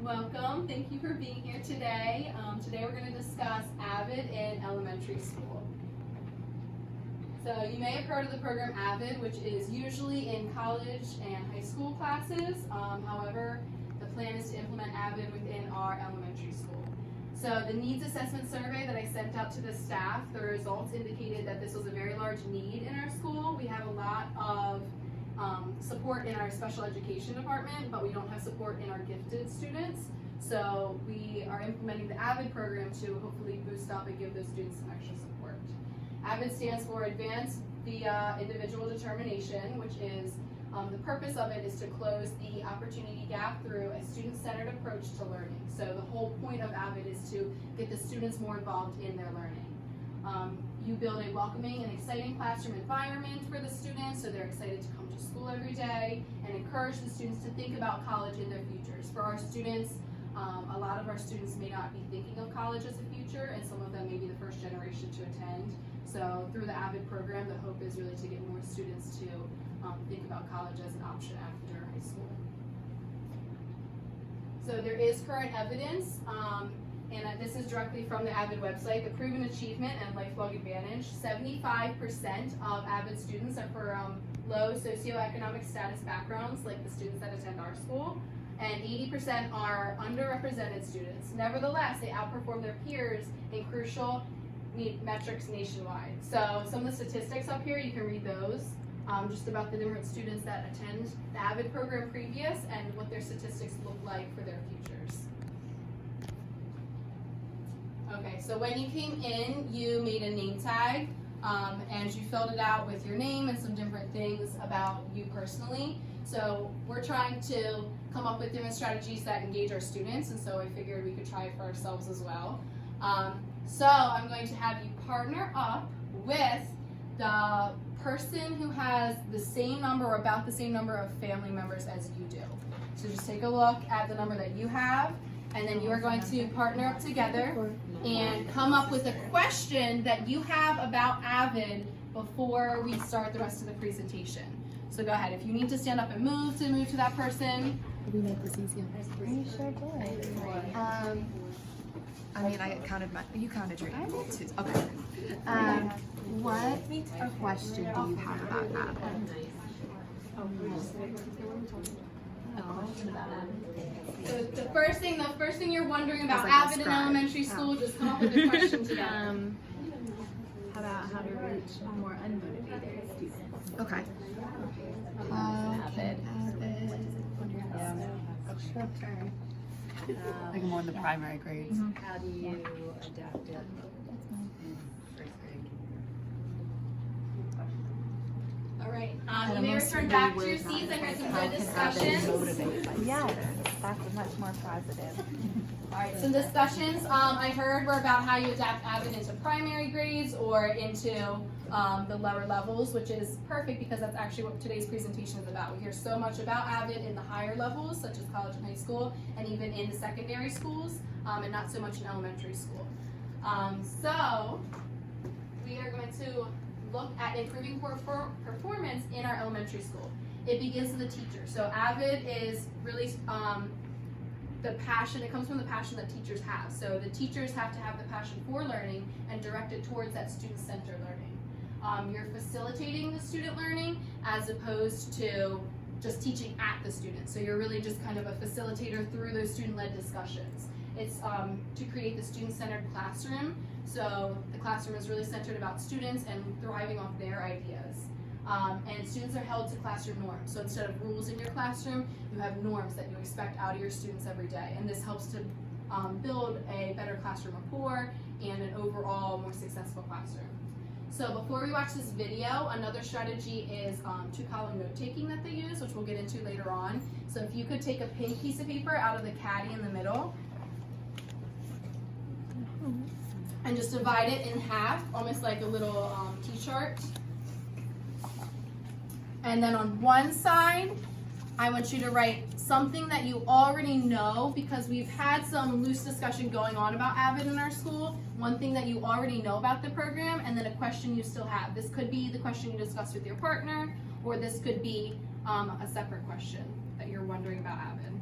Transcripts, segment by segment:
Welcome. Thank you for being here today. Today we're going to discuss AVID in elementary school. So you may have heard of the program AVID, which is usually in college and high school classes. However, the plan is to implement AVID within our elementary school. So the needs assessment survey that I sent out to the staff, the results indicated that this was a very large need in our school. We have a lot of support in our special education department, but we don't have support in our gifted students. So we are implementing the AVID program to hopefully boost up and give those students some extra support. AVID stands for Advanced via Individual Determination, which is the purpose of it is to close the opportunity gap through a student-centered approach to learning. So the whole point of AVID is to get the students more involved in their learning. You build a welcoming and exciting classroom environment for the students so they're excited to come to school every day, and encourage the students to think about college in their futures. For our students, a lot of our students may not be thinking of college as a future, and some of them may be the first generation to attend. So through the AVID program, the hope is really to get more students to think about college as an option after high school. So there is current evidence, and this is directly from the AVID website, the proven achievement and lifelong advantage. 75% of AVID students are from low socioeconomic status backgrounds, like the students that attend our school, and 80% are underrepresented students. Nevertheless, they outperform their peers in crucial metrics nationwide. So some of the statistics up here, you can read those, just about the different students that attend the AVID program previous and what their statistics look like for their futures. Okay, so when you came in, you made a name tag, and you filled it out with your name and some different things about you personally. So we're trying to come up with different strategies that engage our students, and so I figured we could try it for ourselves as well. So I'm going to have you partner up with the person who has the same number or about the same number of family members as you do. So just take a look at the number that you have, and then you are going to partner up together and come up with a question that you have about AVID before we start the rest of the presentation. So go ahead, if you need to stand up and move to that person. Did we make this easier? You sure did. I mean, you counted your equal too. Okay. What question do you have about AVID? So the first thing you're wondering about AVID in elementary school, just come up with a question together. How about how to reach more unmotivated students? Okay. Like more in the primary grades. How do you adapt it in first grade? All right, you may return back to your seats. I heard some good discussions. Yes, that's much more positive. All right, some discussions I heard were about how you adapt AVID into primary grades or into the lower levels, which is perfect because that's actually what today's presentation is about. We hear so much about AVID in the higher levels, such as college and high school, and even in the secondary schools, and not so much in elementary school. So we are going to look at improving performance in our elementary school. It begins with the teacher. So AVID is really the passion, it comes from the passion that teachers have. So the teachers have to have the passion for learning and direct it towards that student-centered learning. You're facilitating the student learning as opposed to just teaching at the student. So you're really just kind of a facilitator through those student-led discussions. It's to create the student-centered classroom. So the classroom is really centered about students and thriving off their ideas. And students are held to classroom norms. So instead of rules in your classroom, you have norms that you expect out of your students every day. And this helps to build a better classroom rapport and an overall more successful classroom. So before we watch this video, another strategy is two-column note-taking that they use, which we'll get into later on. So if you could take a pink piece of paper out of the caddy in the middle and just divide it in half, almost like a little T-chart. And then on one side, I want you to write something that you already know, because we've had some loose discussion going on about AVID in our school. One thing that you already know about the program, and then a question you still have. This could be the question you discussed with your partner, or this could be a separate question that you're wondering about AVID.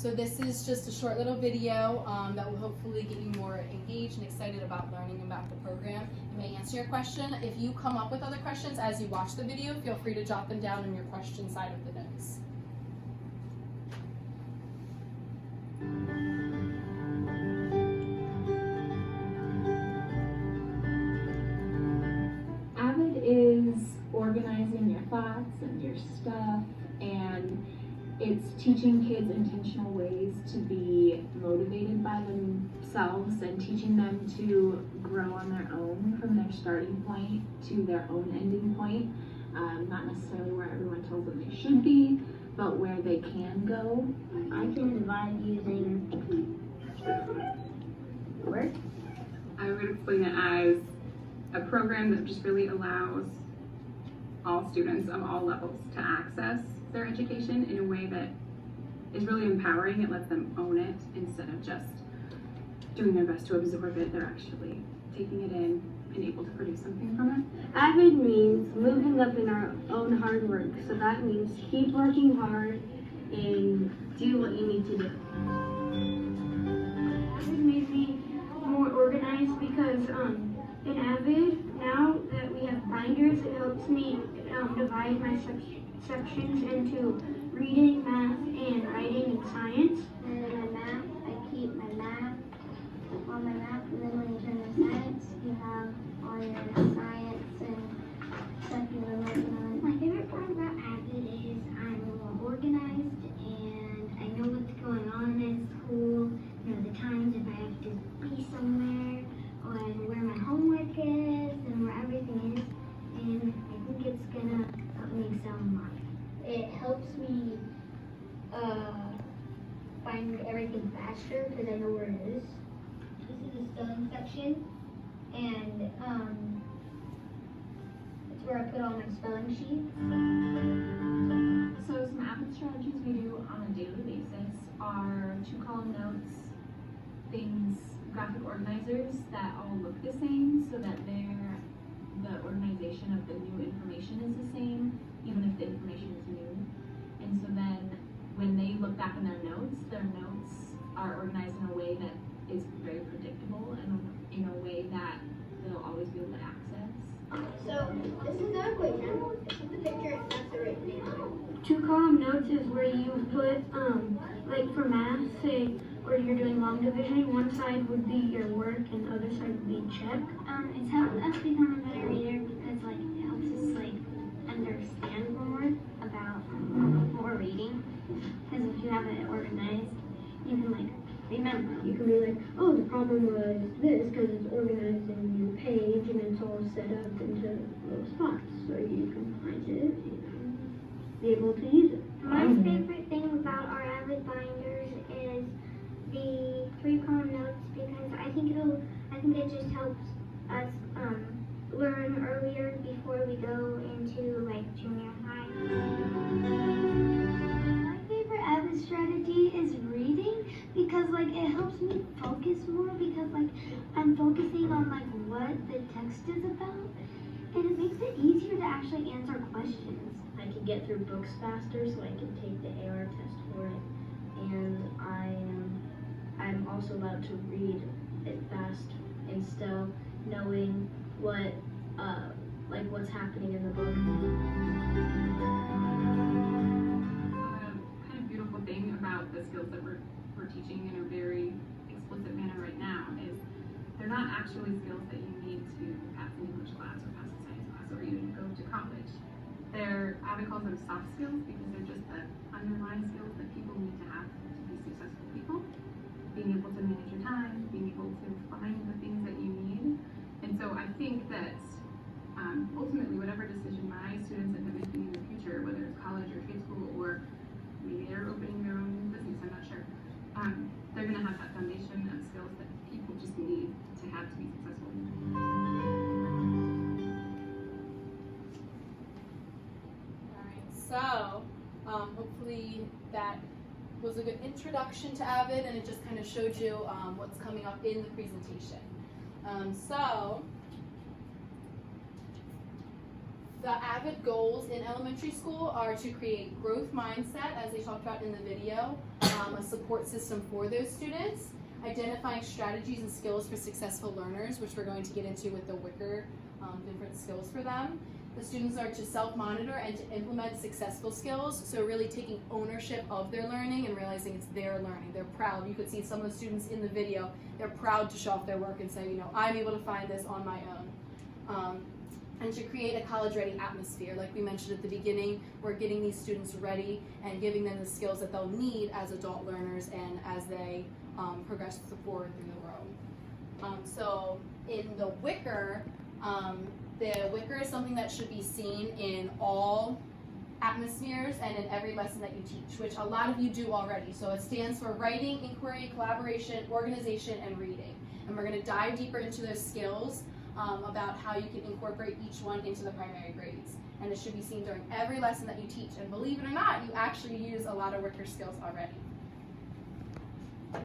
So this is just a short little video that will hopefully get you more engaged and excited about learning about the program. It may answer your question. If you come up with other questions as you watch the video, feel free to jot them down in your question side of the notes. Avid is organizing your thoughts and your stuff, and it's teaching kids intentional ways to be motivated by themselves and teaching them to grow on their own from their starting point to their own ending point. Not necessarily where everyone tells them they should be, but where they can go. I can divide using work. I would explain it as a program that just really allows all students of all levels to access their education in a way that is really empowering. It lets them own it instead of just doing their best to absorb it. They're actually taking it in and able to produce something from it. Avid means moving up in our own hard work. So that means keep working hard and do what you need to do. Avid made me more organized because in Avid, now that we have binders, it helps me divide my sections into reading, math, and writing and science. And then my math, I keep my math on my map, and then when you turn to science, you have all your science and stuff you've been working on. My favorite part about Avid is I'm more organized and I know what's going on in school, you know, the times if I have to be somewhere, or where my homework is and where everything is, and I think it's gonna help me excel in life. It helps me find everything faster because I know where it is. This is the spelling section, and it's where I put all my spelling sheets. So some Avid strategies we do on a daily basis are 2-column notes, things, graphic organizers that all look the same so that the organization of the new information is the same, even if the information is new. And so then when they look back in their notes are organized in a way that is very predictable and in a way that they'll always be able to access. So this is the equation. This is the picture, and that's the right answer. 2-column notes is where you put, like for math, say, or you're doing long division, one side would be your work and the other side would be check. It's helped us become a better reader because like it helps us like understand more about what we're reading. Because if you have it organized, you can like remember. You can be like, oh, the problem was this because it's organized in your page and it's all set up into little spots so you can find it and be able to use it. My favorite thing about our Avid binders is the 3-column notes because I think it just helps us learn earlier before we go into like junior high. My favorite Avid strategy is reading because like it helps me focus more because like I'm focusing on like what the text is about and it makes it easier to actually answer questions. I can get through books faster, so I can take the AR test for it. And I'm also allowed to read it fast and still knowing what what's happening in the book. Kind of beautiful thing about the skills that we're teaching in a very explicit manner right now is they're not actually skills that you need to pass an English class or pass a science class or even go to college. Avid calls them soft skills because they're just the underlying skills that people need to have to be successful people. Being able to manage your time, being able to find the things that you need. And so I think that ultimately whatever decision my students end up making in the future, whether it's college or trade school or maybe they're opening their own business, I'm not sure, they're going to have that foundation of skills that people just need to have to be successful. So, hopefully that was a good introduction to Avid and it just kind of showed you what's coming up in the presentation. The AVID goals in elementary school are to create growth mindset, as they talked about in the video, a support system for those students, identifying strategies and skills for successful learners, which we're going to get into with the Wicker, different skills for them. The students are to self-monitor and to implement successful skills, so really taking ownership of their learning and realizing it's their learning. They're proud. You could see some of the students in the video, they're proud to show off their work and say, you know, I'm able to find this on my own. And to create a college-ready atmosphere. Like we mentioned at the beginning, we're getting these students ready and giving them the skills that they'll need as adult learners and as they progress forward through the world. So in the Wicker is something that should be seen in all atmospheres and in every lesson that you teach, which a lot of you do already. So it stands for writing, inquiry, collaboration, organization, and reading. And we're going to dive deeper into those skills about how you can incorporate each one into the primary grades. And it should be seen during every lesson that you teach. And believe it or not, you actually use a lot of Wicker skills already.